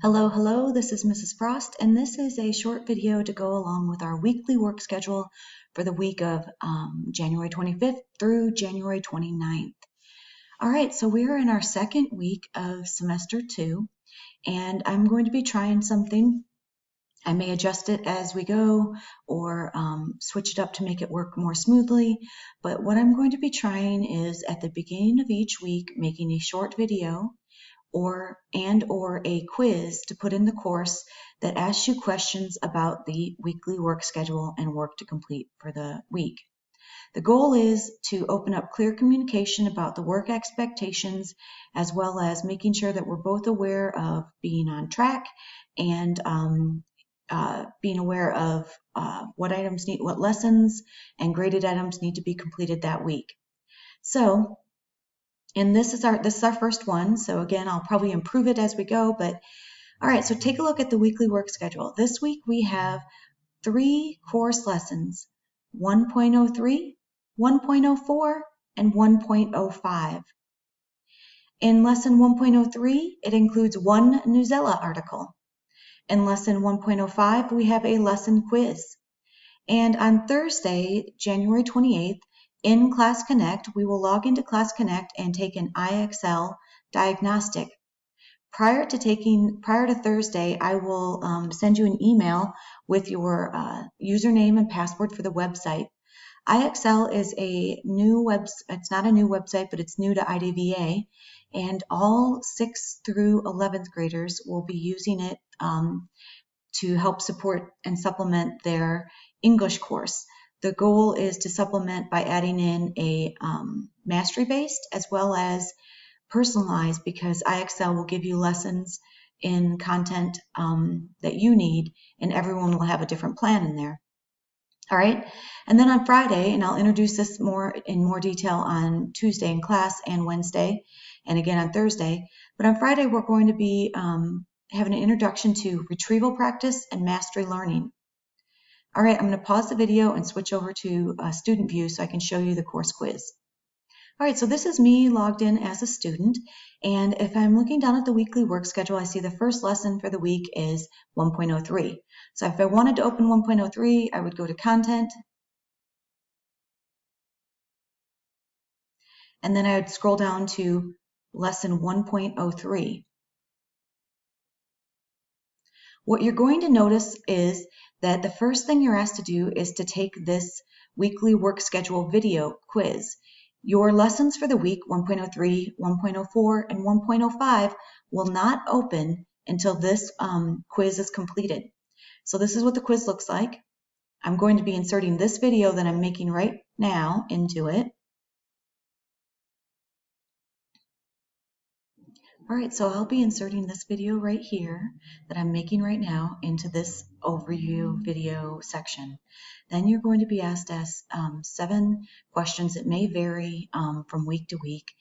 Hello, this is Mrs. Frost, and this is a short video to go along with our weekly work schedule for the week of January 25th through January 29th. All right, so we are in our second week of semester 2, and I'm going to be trying something. I may adjust it as we go or switch it up to make it work more smoothly, but what I'm going to be trying is at the beginning of each week making a short video or a quiz to put in the course that asks you questions about the weekly work schedule and work to complete for the week. The goal is to open up clear communication about the work expectations, as well as making sure that we're both aware of being on track and being aware of what lessons and graded items need to be completed that week. So, and this is our first one. So again, I'll probably improve it as we go, but all right, so take a look at the weekly work schedule. This week we have 3 course lessons, 1.03, 1.04, and 1.05. In lesson 1.03, it includes 1 Newsella article. In lesson 1.05, we have a lesson quiz. And on Thursday, January 28th, in Class Connect, we will log into Class Connect and take an IXL diagnostic. Prior to Thursday, I will send you an email with your username and password for the website. IXL is a new it's not a new website, but it's new to IDVA, and all 6th through 11th graders will be using it to help support and supplement their English course. The goal is to supplement by adding in a mastery-based as well as personalized, because IXL will give you lessons in content that you need, and everyone will have a different plan in there. All right, and then on Friday, and I'll introduce this in more detail on Tuesday in class and Wednesday, and again on Thursday, but on Friday we're going to be having an introduction to retrieval practice and mastery learning. All right, I'm going to pause the video and switch over to student view so I can show you the course quiz. All right, so this is me logged in as a student, and if I'm looking down at the weekly work schedule, I see the first lesson for the week is 1.03. So if I wanted to open 1.03, I would go to Content, and then I would scroll down to Lesson 1.03. What you're going to notice is that the first thing you're asked to do is to take this weekly work schedule video quiz. Your lessons for the week, 1.03, 1.04, and 1.05, will not open until this quiz is completed. So this is what the quiz looks like. I'm going to be inserting this video that I'm making right now into it. All right, so I'll be inserting this video right here that I'm making right now into this overview video section. Then you're going to be asked 7 questions. It may vary from week to week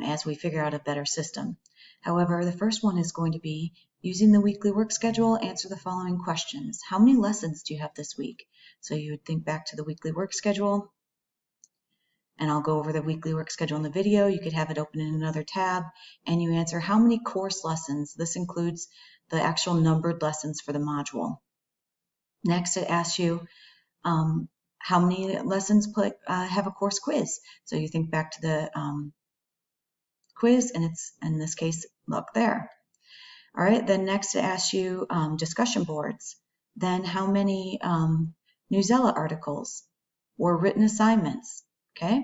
as we figure out a better system. However, the first one is going to be, using the weekly work schedule, answer the following questions. How many lessons do you have this week? So you would think back to the weekly work schedule, and I'll go over the weekly work schedule in the video. You could have it open in another tab, and you answer how many course lessons. This includes the actual numbered lessons for the module. Next, it asks you how many lessons have a course quiz. So you think back to the quiz, and it's, in this case, look there. All right, then next it asks you discussion boards. Then how many Newsella articles or written assignments. Okay,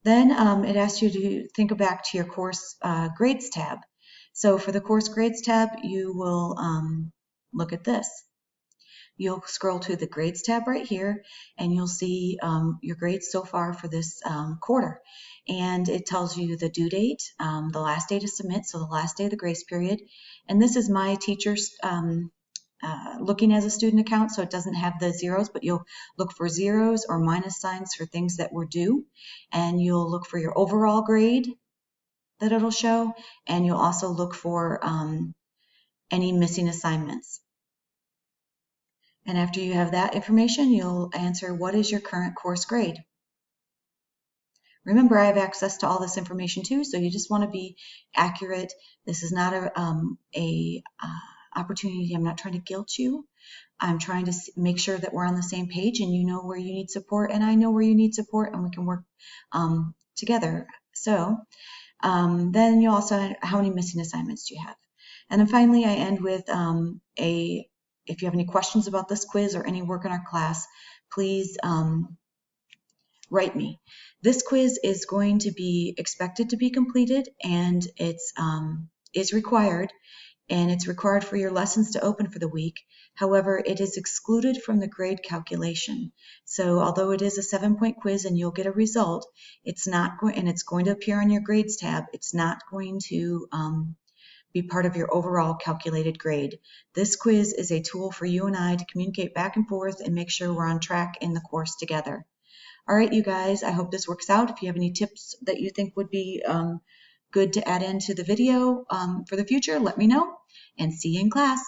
then it asks you to think back to your course grades tab. So for the course grades tab, you will look at this. You'll scroll to the grades tab right here, and you'll see your grades so far for this quarter. And it tells you the due date, the last day to submit, so the last day of the grace period. And this is my teacher's looking as a student account, so it doesn't have the zeros, but you'll look for zeros or minus signs for things that were due, and you'll look for your overall grade that it'll show, and you'll also look for any missing assignments. And after you have that information, you'll answer, what is your current course grade? Remember, I have access to all this information too, so you just want to be accurate. This is not a opportunity. I'm not trying to guilt you. I'm trying to make sure that we're on the same page and you know where you need support and I know where you need support and we can work together. So then you also, how many missing assignments do you have? And then finally, I end with if you have any questions about this quiz or any work in our class, please write me. This quiz is going to be expected to be completed, and it's is required, and it's required for your lessons to open for the week. However, it is excluded from the grade calculation. So although it is a 7-point quiz and you'll get a result, it's not going, and it's going to appear on your grades tab. It's not going to be part of your overall calculated grade. This quiz is a tool for you and I to communicate back and forth and make sure we're on track in the course together. All right, you guys, I hope this works out. If you have any tips that you think would be good to add into the video for the future, let me know, and see you in class.